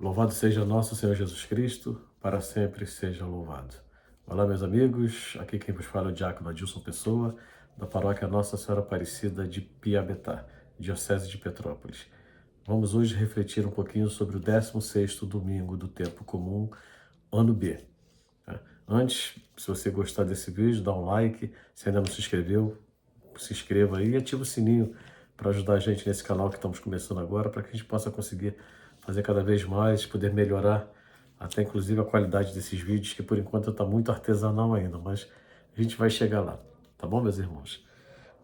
Louvado seja nosso Senhor Jesus Cristo, para sempre seja louvado. Olá, meus amigos, aqui quem vos fala é o diácono Adilson Pessoa, da paróquia Nossa Senhora Aparecida de Piabetá, diocese de Petrópolis. Vamos hoje refletir um pouquinho sobre o 16º domingo do tempo comum, ano B. Antes, se você gostar desse vídeo, dá um like, se ainda não se inscreveu, se inscreva aí e ativa o sininho para ajudar a gente nesse canal que estamos começando agora, para que a gente possa conseguir fazer cada vez mais, poder melhorar até inclusive a qualidade desses vídeos, que por enquanto está muito artesanal ainda, mas a gente vai chegar lá, tá bom, meus irmãos?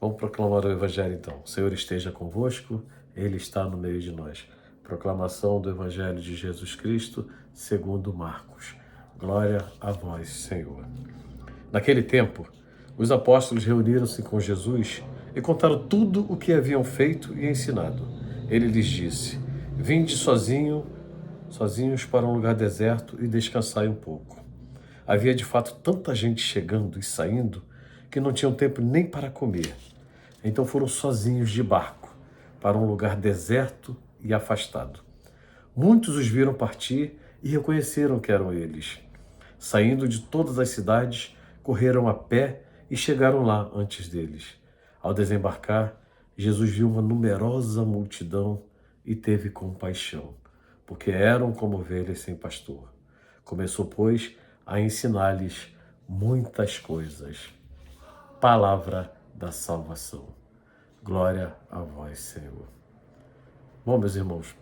Vamos proclamar o Evangelho então. O Senhor esteja convosco, Ele está no meio de nós. Proclamação do Evangelho de Jesus Cristo, segundo Marcos. Glória a vós, Senhor. Naquele tempo, os apóstolos reuniram-se com Jesus e contaram tudo o que haviam feito e ensinado. Ele lhes disse: Vinde sozinhos para um lugar deserto e descansai um pouco. Havia de fato tanta gente chegando e saindo que não tinham tempo nem para comer. Então foram sozinhos de barco para um lugar deserto e afastado. Muitos os viram partir e reconheceram que eram eles. Saindo de todas as cidades, correram a pé e chegaram lá antes deles. Ao desembarcar, Jesus viu uma numerosa multidão e teve compaixão, porque eram como ovelhas sem pastor. Começou, pois, a ensinar-lhes muitas coisas. Palavra da salvação. Glória a vós, Senhor. Bom, meus irmãos,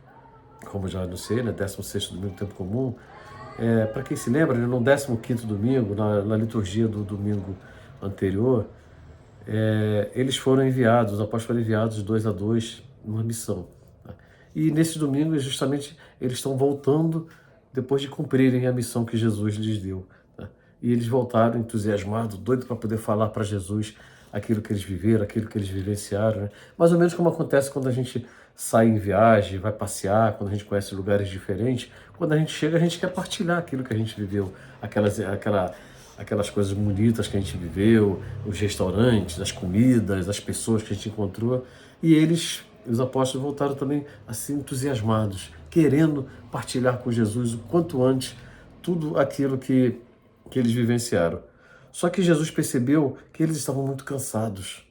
como já anunciei, 16º domingo do tempo comum, para quem se lembra, no 15º domingo, na liturgia do domingo anterior, eles foram enviados, os apóstolos foram enviados 2 a 2 numa missão. E nesse domingo, justamente, eles estão voltando depois de cumprirem a missão que Jesus lhes deu. E eles voltaram entusiasmados, doidos para poder falar para Jesus aquilo que eles viveram, aquilo que eles vivenciaram. Mais ou menos como acontece quando a gente sai em viagem, vai passear, quando a gente conhece lugares diferentes. Quando a gente chega, a gente quer partilhar aquilo que a gente viveu, aquelas coisas bonitas que a gente viveu, os restaurantes, as comidas, as pessoas que a gente encontrou. E os apóstolos voltaram também assim entusiasmados, querendo partilhar com Jesus o quanto antes tudo aquilo que eles vivenciaram. Só que Jesus percebeu que eles estavam muito cansados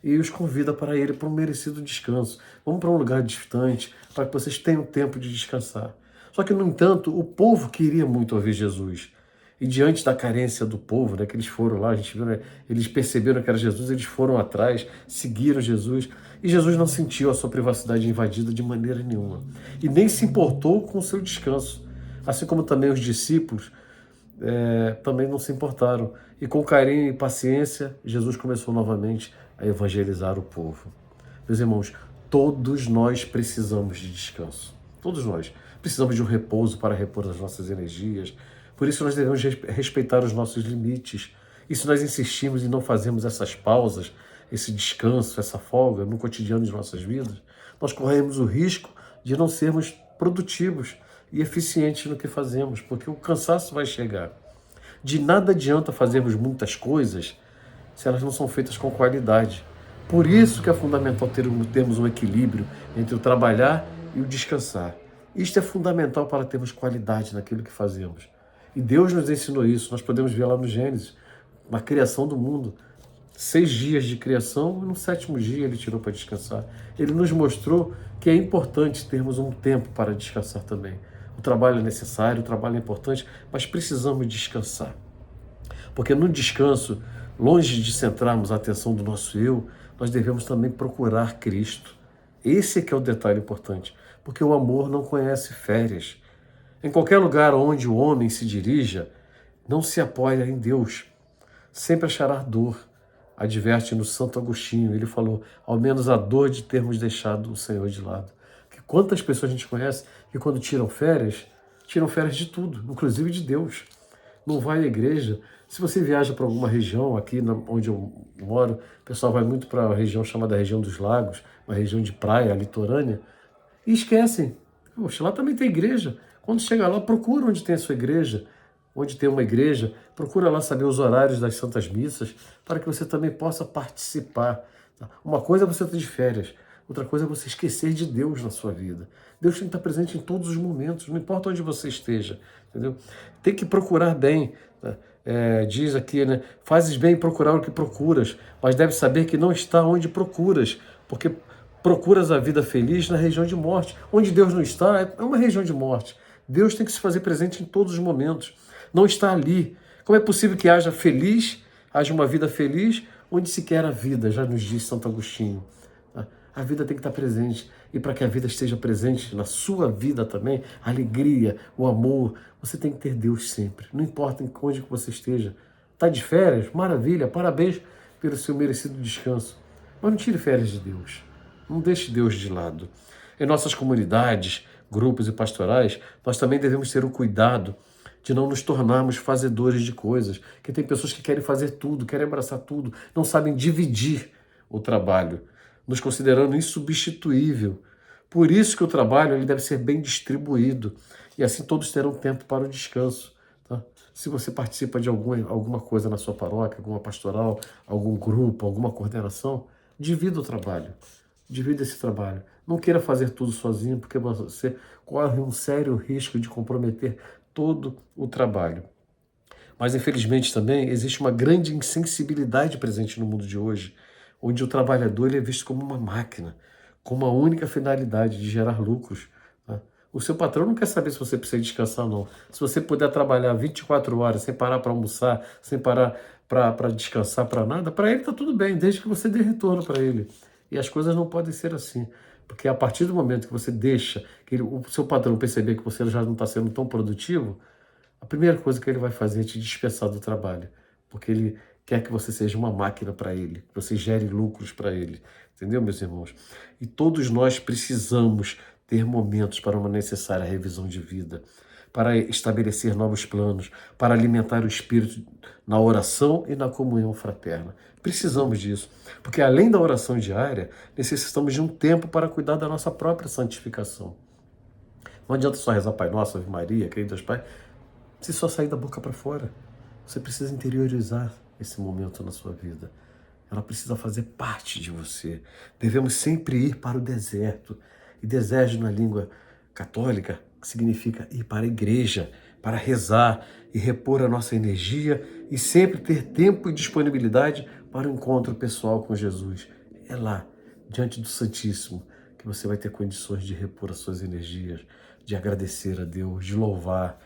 e os convida para ele para um merecido descanso. Vamos para um lugar distante, para que vocês tenham tempo de descansar. Só que, no entanto, o povo queria muito ouvir Jesus. E diante da carência do povo, que eles foram lá, a gente viu, eles perceberam que era Jesus, eles foram atrás, seguiram Jesus, e Jesus não sentiu a sua privacidade invadida de maneira nenhuma. E nem se importou com o seu descanso. Assim como também os discípulos também não se importaram. E com carinho e paciência, Jesus começou novamente a evangelizar o povo. Meus irmãos, todos nós precisamos de descanso. Todos nós precisamos de um repouso para repor as nossas energias. Por isso nós devemos respeitar os nossos limites. E se nós insistirmos em não fazermos essas pausas, esse descanso, essa folga no cotidiano de nossas vidas, nós corremos o risco de não sermos produtivos e eficientes no que fazemos, porque o cansaço vai chegar. De nada adianta fazermos muitas coisas se elas não são feitas com qualidade. Por isso que é fundamental termos um equilíbrio entre o trabalhar e o descansar. Isto é fundamental para termos qualidade naquilo que fazemos. E Deus nos ensinou isso, nós podemos ver lá no Gênesis, na criação do mundo. 6 dias de criação e no 7º dia ele tirou para descansar. Ele nos mostrou que é importante termos um tempo para descansar também. O trabalho é necessário, o trabalho é importante, mas precisamos descansar. Porque no descanso, longe de centrarmos a atenção do nosso eu, nós devemos também procurar Cristo. Esse é que é o detalhe importante, porque o amor não conhece férias. Em qualquer lugar onde o homem se dirija, não se apoia em Deus. Sempre achará dor. Adverte-nos Santo Agostinho, ele falou, ao menos a dor de termos deixado o Senhor de lado. Que quantas pessoas a gente conhece que quando tiram férias de tudo, inclusive de Deus. Não vai à igreja. Se você viaja para alguma região, aqui onde eu moro, o pessoal vai muito para a região chamada região dos lagos, uma região de praia, litorânea, e esquecem. Poxa, lá também tem igreja. Quando chega lá, procura onde tem a sua igreja, onde tem uma igreja, procura lá saber os horários das santas missas, para que você também possa participar. Uma coisa é você estar de férias, outra coisa é você esquecer de Deus na sua vida. Deus tem que estar presente em todos os momentos, não importa onde você esteja, entendeu? Tem que procurar bem, né? Diz aqui, né? Fazes bem em procurar o que procuras, mas deve saber que não está onde procuras, porque procuras a vida feliz na região de morte. Onde Deus não está, é uma região de morte. Deus tem que se fazer presente em todos os momentos. Não está ali. Como é possível que haja uma vida feliz, onde se quer a vida, já nos diz Santo Agostinho. A vida tem que estar presente. E para que a vida esteja presente na sua vida também, a alegria, o amor, você tem que ter Deus sempre. Não importa onde que você esteja. Está de férias? Maravilha, parabéns pelo seu merecido descanso. Mas não tire férias de Deus. Não deixe Deus de lado. Em nossas comunidades, grupos e pastorais, nós também devemos ter o cuidado de não nos tornarmos fazedores de coisas. Que tem pessoas que querem fazer tudo, querem abraçar tudo, não sabem dividir o trabalho, nos considerando insubstituível. Por isso que o trabalho ele deve ser bem distribuído e assim todos terão tempo para o descanso. Tá? Se você participa de alguma coisa na sua paróquia, alguma pastoral, algum grupo, alguma coordenação, divida o trabalho. Divida esse trabalho. Não queira fazer tudo sozinho, porque você corre um sério risco de comprometer todo o trabalho. Mas, infelizmente, também existe uma grande insensibilidade presente no mundo de hoje, onde o trabalhador ele é visto como uma máquina, com uma única finalidade de gerar lucros. Tá? O seu patrão não quer saber se você precisa descansar ou não. Se você puder trabalhar 24 horas sem parar para almoçar, sem parar para descansar, para nada, para ele está tudo bem, desde que você dê retorno para ele. E as coisas não podem ser assim. Porque a partir do momento que você deixa o seu patrão perceber que você já não está sendo tão produtivo, a primeira coisa que ele vai fazer é te dispensar do trabalho. Porque ele quer que você seja uma máquina para ele, que você gere lucros para ele. Entendeu, meus irmãos? E todos nós precisamos ter momentos para uma necessária revisão de vida, para estabelecer novos planos, para alimentar o espírito na oração e na comunhão fraterna. Precisamos disso, porque além da oração diária, necessitamos de um tempo para cuidar da nossa própria santificação. Não adianta só rezar Pai Nosso, Ave Maria, querido Deus Pai, se só sair da boca para fora. Você precisa interiorizar esse momento na sua vida. Ela precisa fazer parte de você. Devemos sempre ir para o deserto. E deserto na língua católica significa ir para a igreja, para rezar e repor a nossa energia e sempre ter tempo e disponibilidade para o encontro pessoal com Jesus. É lá, diante do Santíssimo, que você vai ter condições de repor as suas energias, de agradecer a Deus, de louvar,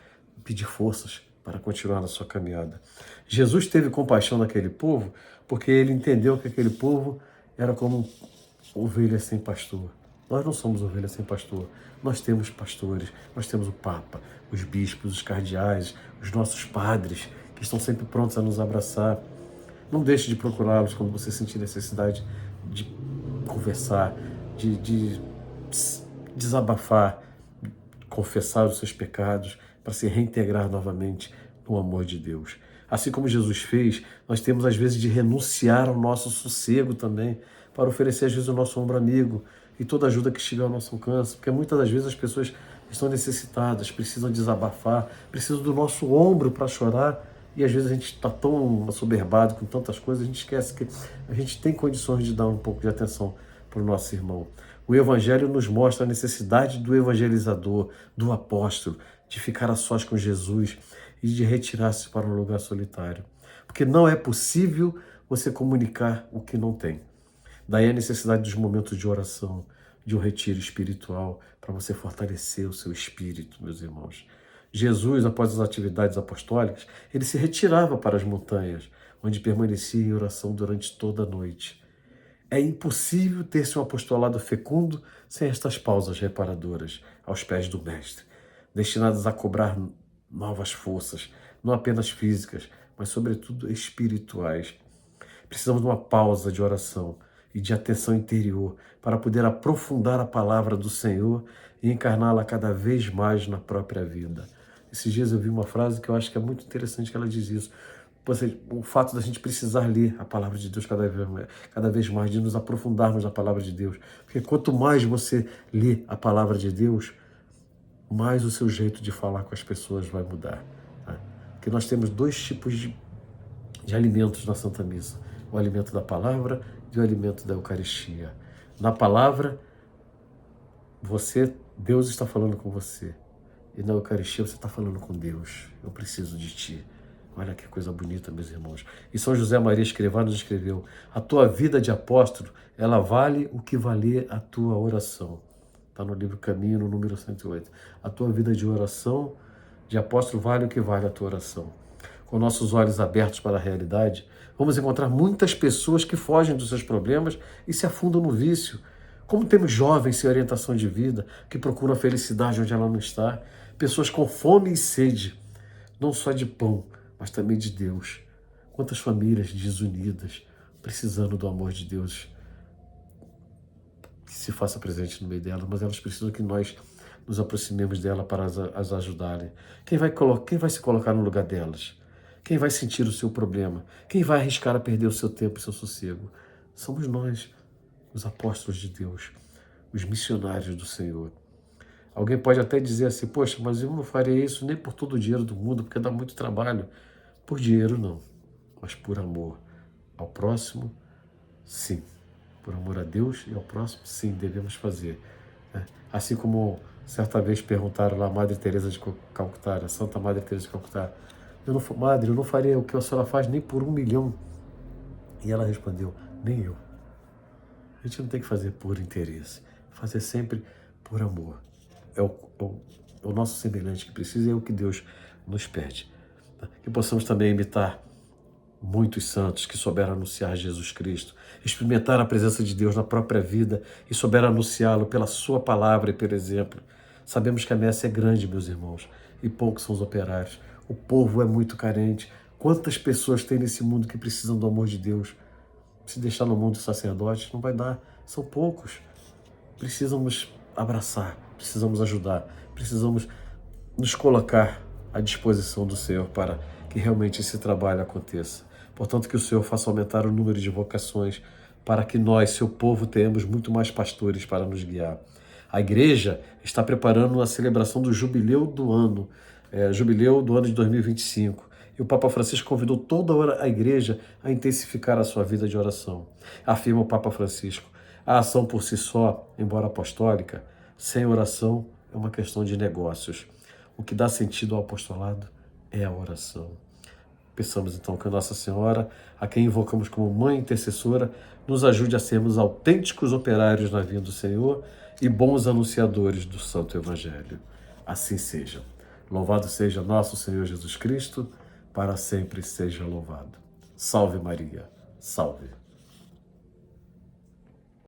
pedir forças para continuar na sua caminhada. Jesus teve compaixão daquele povo porque ele entendeu que aquele povo era como ovelhas sem pastor. Nós não somos ovelhas sem pastor. Nós temos pastores, nós temos o Papa, os bispos, os cardeais, os nossos padres, que estão sempre prontos a nos abraçar. Não deixe de procurá-los quando você sentir necessidade de conversar, de desabafar, confessar os seus pecados, para se reintegrar novamente no amor de Deus. Assim como Jesus fez, nós temos às vezes de renunciar ao nosso sossego também, para oferecer às vezes o nosso ombro amigo e toda ajuda que estiver ao nosso alcance, porque muitas das vezes as pessoas estão necessitadas, precisam desabafar, precisam do nosso ombro para chorar, e às vezes a gente está tão assoberbado com tantas coisas, a gente esquece que a gente tem condições de dar um pouco de atenção para o nosso irmão. O Evangelho nos mostra a necessidade do evangelizador, do apóstolo, de ficar a sós com Jesus e de retirar-se para um lugar solitário. Porque não é possível você comunicar o que não tem. Daí a necessidade dos momentos de oração, de um retiro espiritual, para você fortalecer o seu espírito, meus irmãos. Jesus, após as atividades apostólicas, ele se retirava para as montanhas, onde permanecia em oração durante toda a noite. É impossível ter-se um apostolado fecundo sem estas pausas reparadoras aos pés do Mestre, destinadas a cobrar novas forças, não apenas físicas, mas sobretudo espirituais. Precisamos de uma pausa de oração e de atenção interior para poder aprofundar a palavra do Senhor e encarná-la cada vez mais na própria vida. Esses dias eu vi uma frase que eu acho que é muito interessante, que ela diz isso. O fato da gente precisar ler a palavra de Deus cada vez mais, de nos aprofundarmos na palavra de Deus. Porque quanto mais você lê a palavra de Deus, mais o seu jeito de falar com as pessoas vai mudar. Tá? Porque nós temos dois tipos de alimentos na Santa Missa. O alimento da palavra e o alimento da Eucaristia. Na palavra, Deus está falando com você. E na Eucaristia você está falando com Deus. Eu preciso de ti. Olha que coisa bonita, meus irmãos. E São José Maria Escrivá nos escreveu: a tua vida de apóstolo, ela vale o que valer a tua oração. Está no livro Caminho, no número 108. A tua vida de oração, de apóstolo, vale o que vale a tua oração. Com nossos olhos abertos para a realidade, vamos encontrar muitas pessoas que fogem dos seus problemas e se afundam no vício. Como temos jovens sem orientação de vida, que procuram a felicidade onde ela não está. Pessoas com fome e sede, não só de pão, mas também de Deus. Quantas famílias desunidas, precisando do amor de Deus, que se faça presente no meio delas, mas elas precisam que nós nos aproximemos dela para as ajudarem. Quem vai se colocar no lugar delas? Quem vai sentir o seu problema? Quem vai arriscar a perder o seu tempo e o seu sossego? Somos nós, os apóstolos de Deus, os missionários do Senhor. Alguém pode até dizer assim: poxa, mas eu não faria isso nem por todo o dinheiro do mundo, porque dá muito trabalho. Por dinheiro não, mas por amor ao próximo, sim. Por amor a Deus e ao próximo, sim, devemos fazer. Assim como certa vez perguntaram lá a Madre Teresa de Calcutá, a Santa Madre Teresa de Calcutá: Madre, eu não faria o que a senhora faz nem por 1 milhão. E ela respondeu: nem eu. A gente não tem que fazer por interesse, fazer sempre por amor. É o nosso semelhante que precisa e é o que Deus nos pede. Que possamos também imitar muitos santos que souberam anunciar Jesus Cristo, experimentar a presença de Deus na própria vida e souberam anunciá-lo pela sua palavra e pelo exemplo. Sabemos que a messe é grande, meus irmãos, e poucos são os operários. O povo é muito carente. Quantas pessoas tem nesse mundo que precisam do amor de Deus? Se deixar no mundo dos sacerdotes, não vai dar. São poucos. Precisamos abraçar, precisamos ajudar, precisamos nos colocar à disposição do Senhor para que realmente esse trabalho aconteça. Portanto, que o Senhor faça aumentar o número de vocações para que nós, seu povo, tenhamos muito mais pastores para nos guiar. A igreja está preparando a celebração do jubileu do ano, jubileu do ano de 2025. E o Papa Francisco convidou toda a igreja a intensificar a sua vida de oração. Afirma o Papa Francisco: a ação por si só, embora apostólica, sem oração é uma questão de negócios. O que dá sentido ao apostolado é a oração. Peçamos então que Nossa Senhora, a quem invocamos como Mãe Intercessora, nos ajude a sermos autênticos operários na vinda do Senhor e bons anunciadores do Santo Evangelho. Assim seja. Louvado seja nosso Senhor Jesus Cristo, para sempre seja louvado. Salve Maria, salve.